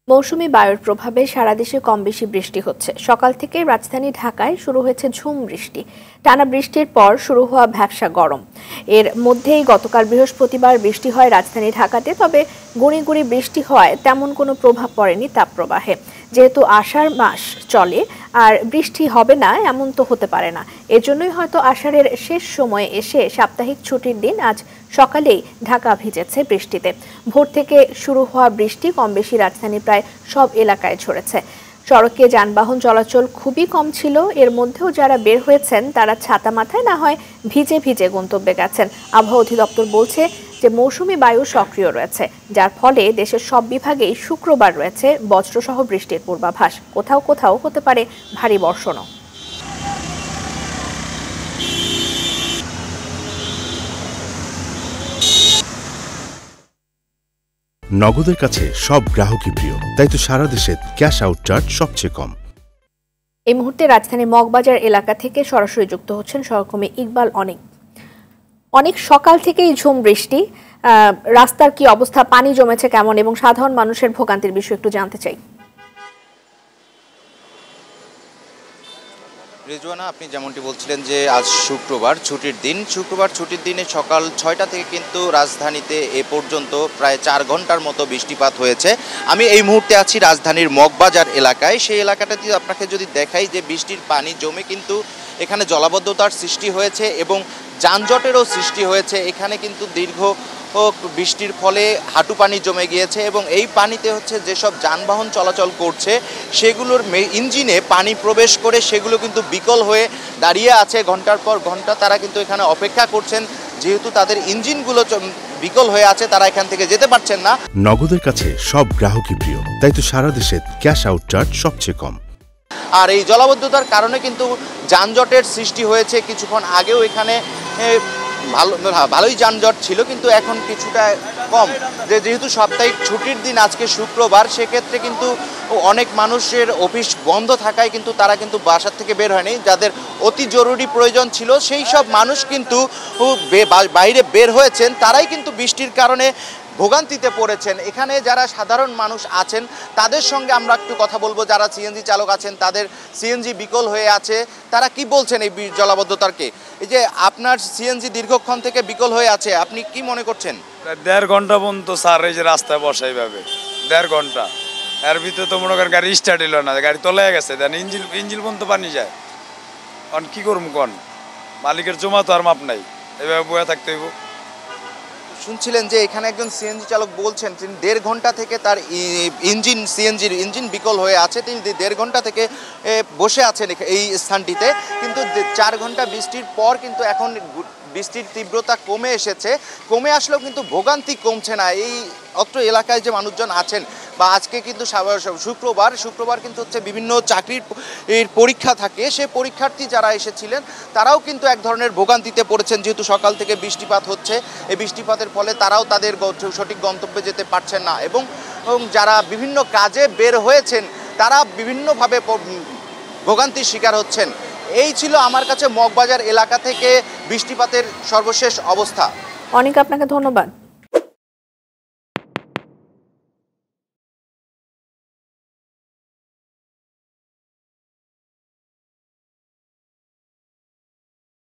মৌসুমী বায়ুর প্রভাবে সারা দেশে কম বেশি বৃষ্টি হচ্ছে। সকাল থেকে রাজধানী ঢাকায় শুরু হয়েছে ঝুম বৃষ্টি। টানা বৃষ্টির পর শুরু হওয়া ভ্যাপসা গরম। এর মধ্যেই গতকাল বৃহস্পতিবার বৃষ্টি হয় রাজধানী ঢাকাতে, তবে গুঁড়ি গুঁড়ি বৃষ্টি হওয়ায় তেমন কোনো প্রভাব পড়েনি তাপপ্রবাহে। যেহেতু আষাঢ় মাস চলে আর বৃষ্টি হবে না এমন তো হতে পারে না, এজন্যই হয়তো আষাঢ়ের শেষ সময়ে এসে সাপ্তাহিক ছুটির দিন আজ সকালেই ঢাকা ভিজেছে বৃষ্টিতে। ভোর থেকে শুরু হওয়া বৃষ্টি কম বেশি রাজধানীর প্রায় সব এলাকায় ঝরেছে। সড়কে যানবাহন চলাচল খুবই কম ছিল। এর মধ্যেও যারা বের হয়েছেন তারা ছাতা মাথায় না হয় ভিজে ভিজে গন্তব্যে গেছেন। আবহাওয়া অধিদপ্তর বলছে যে মৌসুমী বায়ু সক্রিয় রয়েছে, যার ফলে দেশের সব বিভাগেই শুক্রবার রয়েছে বজ্রসহ বৃষ্টির পূর্বাভাস। কোথাও কোথাও হতে পারে ভারী বর্ষণও। নগদের কাছে সব গ্রাহকই প্রিয়, তাই তো সারা দেশে ক্যাশ আউট চার্জ সবচেয়ে কম। এই মুহূর্তে রাজধানীর মগবাজার এলাকা থেকে সরাসরি যুক্ত হচ্ছেন সহকর্মী ইকবাল। অনেক সকাল থেকেই ঝুম বৃষ্টি, রাস্তার কি অবস্থা, পানি জমেছে কেমন এবং সাধারণ মানুষের ভোগান্তির বিষয় একটু জানতে চাই। রেজওয়ানা, আপনি যেমনটি বলছিলেন যে আজ শুক্রবার ছুটির দিন। শুক্রবার ছুটির দিনে সকাল ৬টা থেকে কিন্তু রাজধানীতে এ পর্যন্ত প্রায় ৪ ঘন্টার মতো বৃষ্টিপাত হয়েছে। আমি এই মুহূর্তে আছি রাজধানীর মগবাজার এলাকায়। সেই এলাকাটাতে আপনাকে যদি দেখাই যে বৃষ্টির পানি জমে কিন্তু এখানে জলাবদ্ধতার সৃষ্টি হয়েছে এবং যানজটেরও সৃষ্টি হয়েছে। এখানে কিন্তু দীর্ঘ বৃষ্টির ফলে হাঁটু পানি জমে গিয়েছে এবং এই পানিতে হচ্ছে যেসব যানবাহন চলাচল করছে সেগুলোর ইঞ্জিনে পানি প্রবেশ করে সেগুলো কিন্তু বিকল হয়ে দাঁড়িয়ে আছে ঘন্টার পর ঘন্টা। তারা কিন্তু এখানে অপেক্ষা করছেন, যেহেতু তাদের ইঞ্জিনগুলো বিকল হয়ে আছে, তারা এখান থেকে যেতে পারছেন না। নগদের কাছে সব গ্রাহকই প্রিয়, তাই তো সারা দেশে ক্যাশ আউট চার্জ সবচেয়ে কম। আর এই জলাবদ্ধতার কারণে কিন্তু যানজটের সৃষ্টি হয়েছে। কিছুক্ষণ আগেও এখানে ভালোই যানজট ছিল, কিন্তু এখন কিছুটা কম। যেহেতু সাপ্তাহিক ছুটির দিন আজকে শুক্রবার, সেক্ষেত্রে কিন্তু অনেক মানুষের অফিস বন্ধ থাকায় কিন্তু তারা কিন্তু বাসার থেকে বের হয়নি। যাদের অতি জরুরি প্রয়োজন ছিল সেই সব মানুষ কিন্তু বাইরে বের হয়েছেন, তারাই কিন্তু বৃষ্টির কারণে ভোগান্তিতে পড়েছেন। এখানে যারা সাধারণ মানুষ আছেন তাদের সঙ্গে আমরা একটু কথা বলবো। যারা সিএনজি চালক আছেন, তাদের সিএনজি বিকল হয়ে আছে, তারা কি বলছেন এই জলাবদ্ধতাকে? এই যে আপনার সিএনজি দীর্ঘক্ষণ থেকে বিকল হয়ে আছে, আপনি কি মনে করছেন? 1.5 ঘন্টা পর্যন্ত স্যার এই যে রাস্তায় বসা এইভাবে 1.5 ঘন্টা, এর ভিতরে তো মনে করেন গাড়ি স্টার্ট হলো না, গাড়ি তলায় গেছে, দেন ইঞ্জিন পর্যন্ত পানি যায়। কারণ কী করবো, কন মালিকের জমা তো আর মাপ নাই, এইভাবে বয়ে থাকতে হইব। শুনছিলেন যে এখানে একজন সিএনজি চালক বলছেন তিনি 1.5 ঘন্টা থেকে তার সিএনজির ইঞ্জিন বিকল হয়ে আছে। তিনি 1.5 ঘন্টা থেকে বসে আছেন এই স্থানটিতে, কিন্তু 4 ঘন্টা বৃষ্টির পর কিন্তু এখন বৃষ্টির তীব্রতা কমে এসেছে। কমে আসলেও কিন্তু ভোগান্তি কমছে না। এই অত্র এলাকায় যে মানুষজন আছেন, বা আজকে কিন্তু শুক্রবার কিন্তু হচ্ছে বিভিন্ন চাকরির পরীক্ষা থাকে, সে পরীক্ষার্থী যারা এসেছিলেন তারাও কিন্তু এক ধরনের ভোগান্তিতে পড়েছেন। যেহেতু সকাল থেকে বৃষ্টিপাত হচ্ছে, এই বৃষ্টিপাতের ফলে তারাও তাদের সঠিক গন্তব্যে যেতে পারছেন না এবং যারা বিভিন্ন কাজে বের হয়েছেন তারা বিভিন্নভাবে ভোগান্তির শিকার হচ্ছেন। এই ছিল আমার কাছে মগবাজার এলাকা থেকে বৃষ্টিপাতের সর্বশেষ অবস্থা। অনেক আপনাকে ধন্যবাদ।